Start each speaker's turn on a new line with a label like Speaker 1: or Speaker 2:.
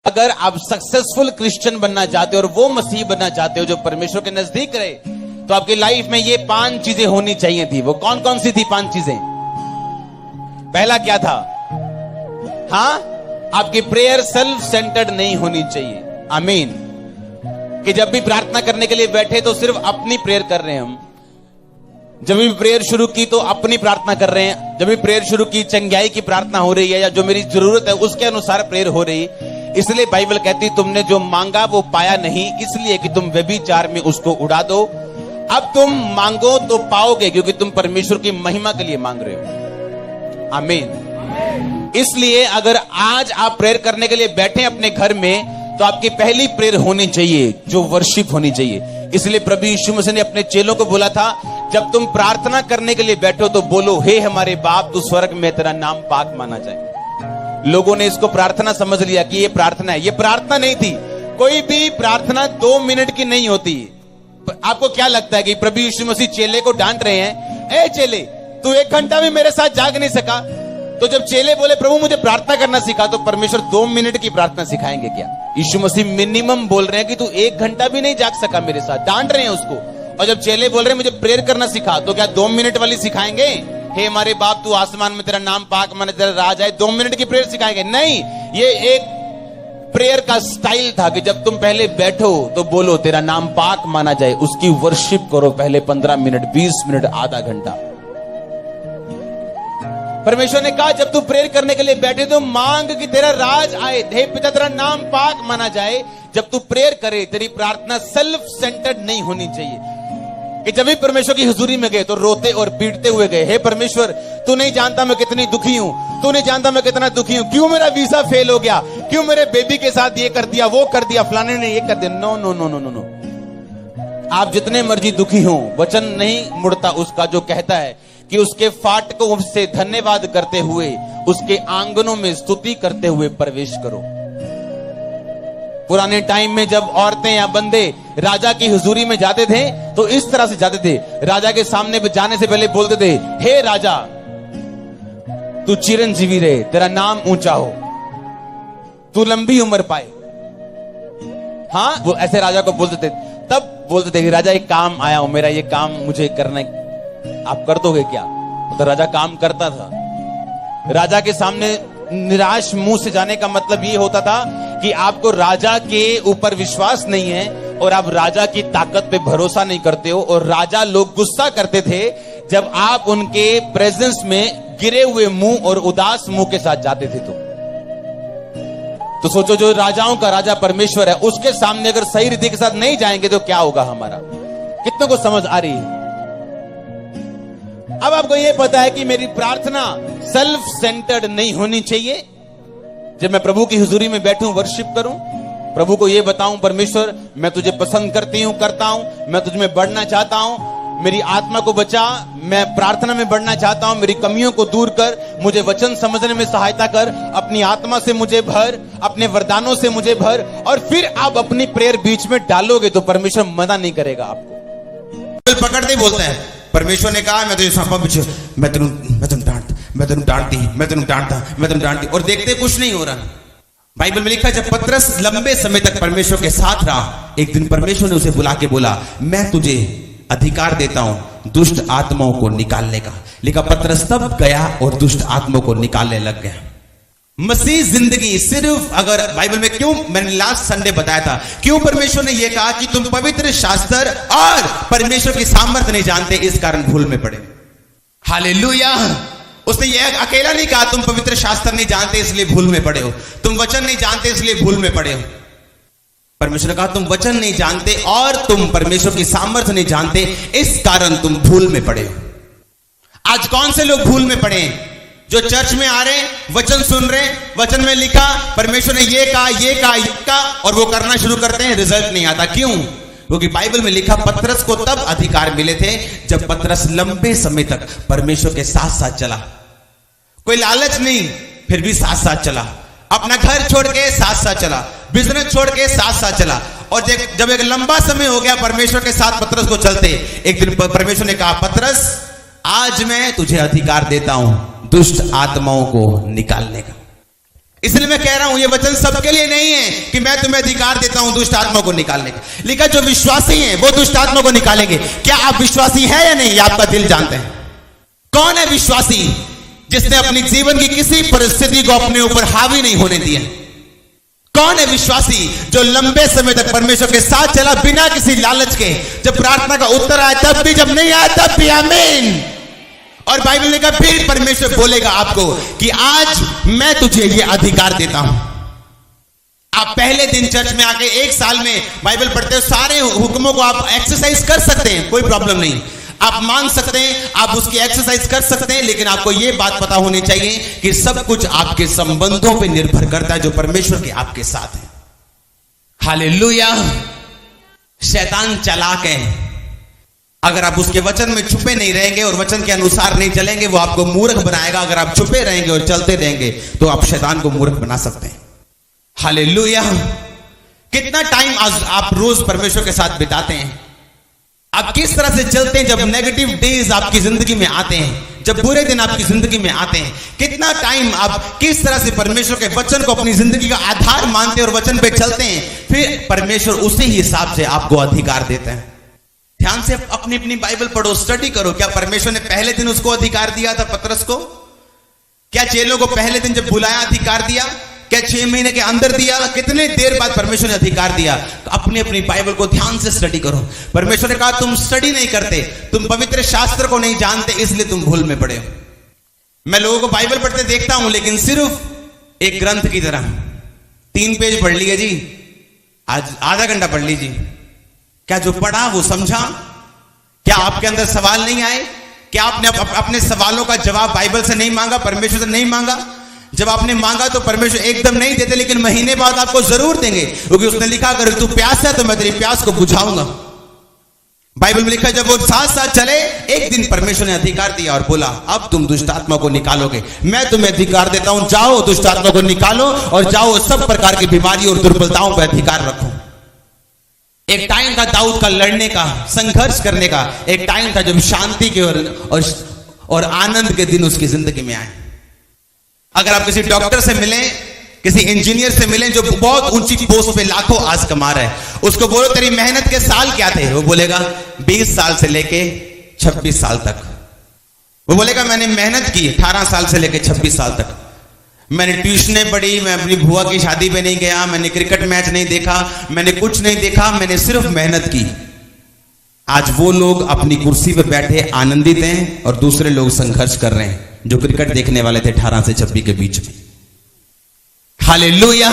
Speaker 1: अगर आप successful Christian बनना चाहते हो और वो मसीह बनना चाहते हो जो परमेश्वर के नजदीक रहे, तो आपकी लाइफ में ये 5 चीजें होनी चाहिए थी। वो कौन कौन सी थी 5 चीजें? पहला क्या था? हाँ, आपकी प्रेयर सेल्फ सेंटर्ड नहीं होनी चाहिए। आमीन। कि जब भी प्रार्थना करने के लिए बैठे तो सिर्फ अपनी प्रेयर कर रहे हैं हम। जब भी प्रेयर शुरू की तो अपनी प्रार्थना कर रहे हैं। जब भी प्रेयर शुरू की चंगाई की प्रार्थना हो रही है या जो मेरी जरूरत है उसके अनुसार प्रेयर हो रही। इसलिए बाइबल कहती तुमने जो मांगा वो पाया नहीं, इसलिए कि तुम व्यभिचार में उसको उड़ा दो। अब तुम मांगो तो पाओगे, क्योंकि तुम परमेश्वर की महिमा के लिए मांग रहे हो। आमीन। इसलिए अगर आज आप प्रेयर करने के लिए बैठे अपने घर में, तो आपकी पहली प्रेयर होनी चाहिए जो वर्शिप होनी चाहिए। इसलिए प्रभु यीशु मसीह ने अपने चेलों को बोला था, जब तुम प्रार्थना करने के लिए बैठो तो बोलो, हे हमारे बाप तू स्वर्ग में तेरा नाम पाक माना जाए। लोगों ने इसको प्रार्थना समझ लिया कि ये प्रार्थना है। ये प्रार्थना नहीं थी। कोई भी प्रार्थना 2 मिनट की नहीं होती। आपको क्या लगता है कि प्रभु यीशु मसीह चेले को डांट रहे हैं, ए चेले तू 1 घंटा भी मेरे साथ जाग नहीं सका? तो जब चेले बोले प्रभु मुझे प्रार्थना करना सिखा, तो परमेश्वर 2 मिनट की प्रार्थना सिखाएंगे क्या? यीशु मसीह मिनिमम बोल रहे हैं कि तू 1 घंटा भी नहीं जाग सका मेरे साथ, डांट रहे हैं उसको। और जब चेले बोल रहे हैं मुझे प्रेयर करना सिखा, तो क्या 2 मिनट वाली सिखाएंगे? हे हमारे बाप तू आसमान में तेरा नाम पाक माने तेरा राज आए, 2 मिनट की प्रेयर सिखाएंगे? नहीं। ये एक प्रेयर का स्टाइल था कि जब तुम पहले बैठो तो बोलो तेरा नाम पाक माना जाए, उसकी वर्शिप करो पहले 15 मिनट, 20 मिनट, आधा घंटा। परमेश्वर ने कहा जब तू प्रेयर करने के लिए बैठे तो मांग कि तेरा राज आए, हे पिता तेरा नाम पाक माना जाए। जब तू प्रेयर करे तेरी प्रार्थना सेल्फ सेंटर्ड नहीं होनी चाहिए कि जब भी परमेश्वर की हुजूरी में गए तो रोते और पीटते हुए गए, हे परमेश्वर तू नहीं जानता मैं कितनी दुखी हूं, तू नहीं जानता मैं कितना दुखी हूं, क्यों मेरा वीजा फेल हो गया, क्यों मेरे बेबी के साथ ये कर दिया, वो कर दिया, फलाने ने ये कर दिया। No no no no no no. आप जितने मर्जी दुखी हो, वचन नहीं मुड़ता उसका जो कहता है कि उसके फाटकों से धन्यवाद करते हुए उसके आंगनों में स्तुति करते हुए प्रवेश करो। पुराने टाइम में जब औरतें या बंदे राजा की हुजूरी में जाते थे तो इस तरह से जाते थे। राजा के सामने जाने से पहले बोलते थे, हे राजा तू चिरंजीवी रहे, तेरा नाम ऊंचा हो, तू लंबी उम्र पाए। हाँ, वो ऐसे राजा को बोलते थे। तब बोलते थे कि राजा एक काम आया हूं, मेरा ये काम मुझे करना, आप कर दोगे क्या? तो राजा काम करता था। राजा के सामने निराश मुंह से जाने का मतलब ये होता था कि आपको राजा के ऊपर विश्वास नहीं है और आप राजा की ताकत पे भरोसा नहीं करते हो। और राजा लोग गुस्सा करते थे जब आप उनके प्रेजेंस में गिरे हुए मुंह और उदास मुंह के साथ जाते थे। तो सोचो जो राजाओं का राजा परमेश्वर है, उसके सामने अगर सही रीति के साथ नहीं जाएंगे तो क्या होगा हमारा? कितनों को समझ आ रही है? अब आपको यह पता है कि मेरी प्रार्थना सेल्फ सेंटर्ड नहीं होनी चाहिए। जब मैं प्रभु की हुजूरी में बैठूं, वर्शिप करूं, प्रभु को यह बताऊं, परमेश्वर मैं तुझे पसंद करता हूं, मैं तुझ में बढ़ना चाहता हूं, मेरी आत्मा को बचा, मैं प्रार्थना में बढ़ना चाहता हूं, मेरी कमियों को दूर कर, मुझे वचन समझने में सहायता कर, अपनी आत्मा से मुझे भर, अपने वरदानों से मुझे भर। और फिर आप अपनी प्रेयर बीच में डालोगे तो परमेश्वर मना नहीं करेगा आपको।
Speaker 2: पकड़ते ही बोलते हैं, परमेश्वर ने कहा मैं तुझे सौंपा, मैं तेनू डांटती, और देखते कुछ नहीं हो रहा। बाइबल में लिखा जब पतरस लंबे समय तक परमेश्वर के साथ रहा, एक दिन परमेश्वर ने उसे बुला के बोला, मैं तुझे अधिकार देता हूं दुष्ट आत्माओं को निकालने का। लिखा पतरस तब गया और दुष्ट आत्माओं को निकालने लग गया। मसीह जिंदगी सिर्फ, अगर बाइबल में क्यों, मैंने लास्ट संडे बताया था क्यों परमेश्वर ने यह कहा कि तुम पवित्र शास्त्र और परमेश्वर की सामर्थ्य नहीं जानते, इस कारण भूल में पड़े। हालेलुया। उसने यह अकेला नहीं कहा तुम पवित्र शास्त्र नहीं जानते इसलिए भूल में पड़े हो, तुम वचन नहीं जानते इसलिए भूल में पड़े हो। परमेश्वर ने कहा तुम वचन नहीं जानते और तुम परमेश्वर की सामर्थ्य नहीं जानते, इस कारण तुम भूल में पड़े हो। आज कौन से लोग भूल में पड़े हैं? जो चर्च में आ रहे हैं, वचन सुन रहे हैं, वचन में लिखा परमेश्वर ने ये कहा और वो करना शुरू करते हैं, रिजल्ट नहीं आता। क्यों? क्योंकि बाइबल में लिखा पतरस को तब अधिकार मिले थे जब पतरस लंबे समय तक परमेश्वर के साथ साथ चला। कोई लालच नहीं, फिर भी साथ साथ चला। अपना घर छोड़ के साथ साथ चला, बिजनेस छोड़ के साथ साथ चला। और जब एक लंबा समय हो गया परमेश्वर के साथ पतरस को चलते, एक दिन परमेश्वर ने कहा पतरस आज मैं तुझे अधिकार देता हूं दुष्ट आत्माओं को निकालने का। इसलिए मैं कह रहा हूं ये वचन सबके लिए नहीं है कि मैं तुम्हें अधिकार देता हूं दुष्ट आत्मा को निकालने का। लिखा जो विश्वासी हैं वो दुष्ट आत्मा को निकालेंगे। क्या आप विश्वासी है या नहीं, ये आपका दिल जानते हैं। कौन है विश्वासी जिसने अपनी जीवन की किसी परिस्थिति को अपने ऊपर हावी नहीं होने दिया? कौन है विश्वासी जो लंबे समय तक परमेश्वर के साथ चला बिना किसी लालच के? जब प्रार्थना का उत्तर आया तब भी, जब नहीं आया तब भी आमीन। और बाइबल ने कहा फिर परमेश्वर बोलेगा आपको कि आज मैं तुझे ये अधिकार देता हूं। आप पहले दिन चर्च में आके 1 साल में बाइबल पढ़ते हो, सारे हुक्मों को आप एक्सरसाइज कर सकते हैं, कोई प्रॉब्लम नहीं। आप मान सकते हैं, आप उसकी एक्सरसाइज कर सकते हैं, लेकिन आपको यह बात पता होनी चाहिए कि सब कुछ आपके संबंधों पे निर्भर करता है जो परमेश्वर के आपके साथ है। हालेलुया। शैतान चालाक है। अगर आप उसके वचन में छुपे नहीं रहेंगे और वचन के अनुसार नहीं चलेंगे, वो आपको मूर्ख बनाएगा। अगर आप छुपे रहेंगे और चलते रहेंगे तो आप शैतान को मूर्ख बना सकते हैं। हालेलुया। कितना टाइम आप रोज परमेश्वर के साथ बिताते हैं? आप किस तरह से चलते हैं जब नेगेटिव डेज आपकी जिंदगी में आते हैं, जब बुरे दिन आपकी जिंदगी में आते हैं? कितना टाइम आप किस तरह से परमेश्वर के वचन को अपनी जिंदगी का आधार मानते हैं और वचन पे चलते हैं? फिर परमेश्वर उसी हिसाब से आपको अधिकार देते हैं। ध्यान से अपनी अपनी बाइबल पढ़ो, स्टडी करो। क्या परमेश्वर ने पहले दिन उसको अधिकार दिया था, पतरस को? क्या चेलों को पहले दिन जब बुलाया अधिकार दिया? क्या 6 महीने के अंदर दिया? कितने देर बाद परमेश्वर ने अधिकार दिया? तो अपनी अपनी बाइबल को ध्यान से स्टडी करो। परमेश्वर ने कहा तुम स्टडी नहीं करते, तुम पवित्र शास्त्र को नहीं जानते, इसलिए तुम भूल में पड़े हो। मैं लोगों को बाइबल पढ़ते देखता हूं, लेकिन सिर्फ एक ग्रंथ की तरह 3 पेज पढ़ लिए जी, आज आधा घंटा पढ़ लीजिए। क्या जो पढ़ा वो समझा? क्या आपके अंदर सवाल नहीं आए? क्या आपने अपने सवालों का जवाब बाइबल से नहीं मांगा, परमेश्वर से नहीं मांगा? जब आपने मांगा तो परमेश्वर एकदम नहीं देते, लेकिन महीने बाद आपको जरूर देंगे, क्योंकि उसने लिखा अगर तू प्यास है तो मैं तेरी प्यास को बुझाऊंगा। बाइबल में लिखा जब वो साथ साथ चले, एक दिन परमेश्वर ने अधिकार दिया और बोला अब तुम दुष्ट आत्मा को निकालोगे। मैं तुम्हें अधिकार देता हूं, जाओ दुष्ट आत्मा को निकालो और जाओ सब प्रकार की बीमारी और दुर्बलताओं पर अधिकार रखो। एक टाइम था दाऊद का लड़ने का, संघर्ष करने का। एक टाइम था जब शांति के और आनंद के दिन उसकी जिंदगी में आए। अगर आप किसी डॉक्टर से मिलें, किसी इंजीनियर से मिलें जो बहुत ऊंची पोस्ट पे लाखों आज कमा रहा है, उसको बोलो तेरी मेहनत के साल क्या थे? वो बोलेगा 20 साल से लेके 26 साल तक। वो बोलेगा मैंने मेहनत की 18 साल से लेके 26 साल तक। मैंने ट्यूशनें पढ़ी, मैं अपनी बुआ की शादी पे नहीं गया, मैंने क्रिकेट मैच नहीं देखा, मैंने कुछ नहीं देखा, मैंने सिर्फ मेहनत की। आज वो लोग अपनी कुर्सी पर बैठे आनंदित हैं और दूसरे लोग संघर्ष कर रहे हैं जो क्रिकेट देखने वाले थे 18 से 26 के बीच में। हालेलुया।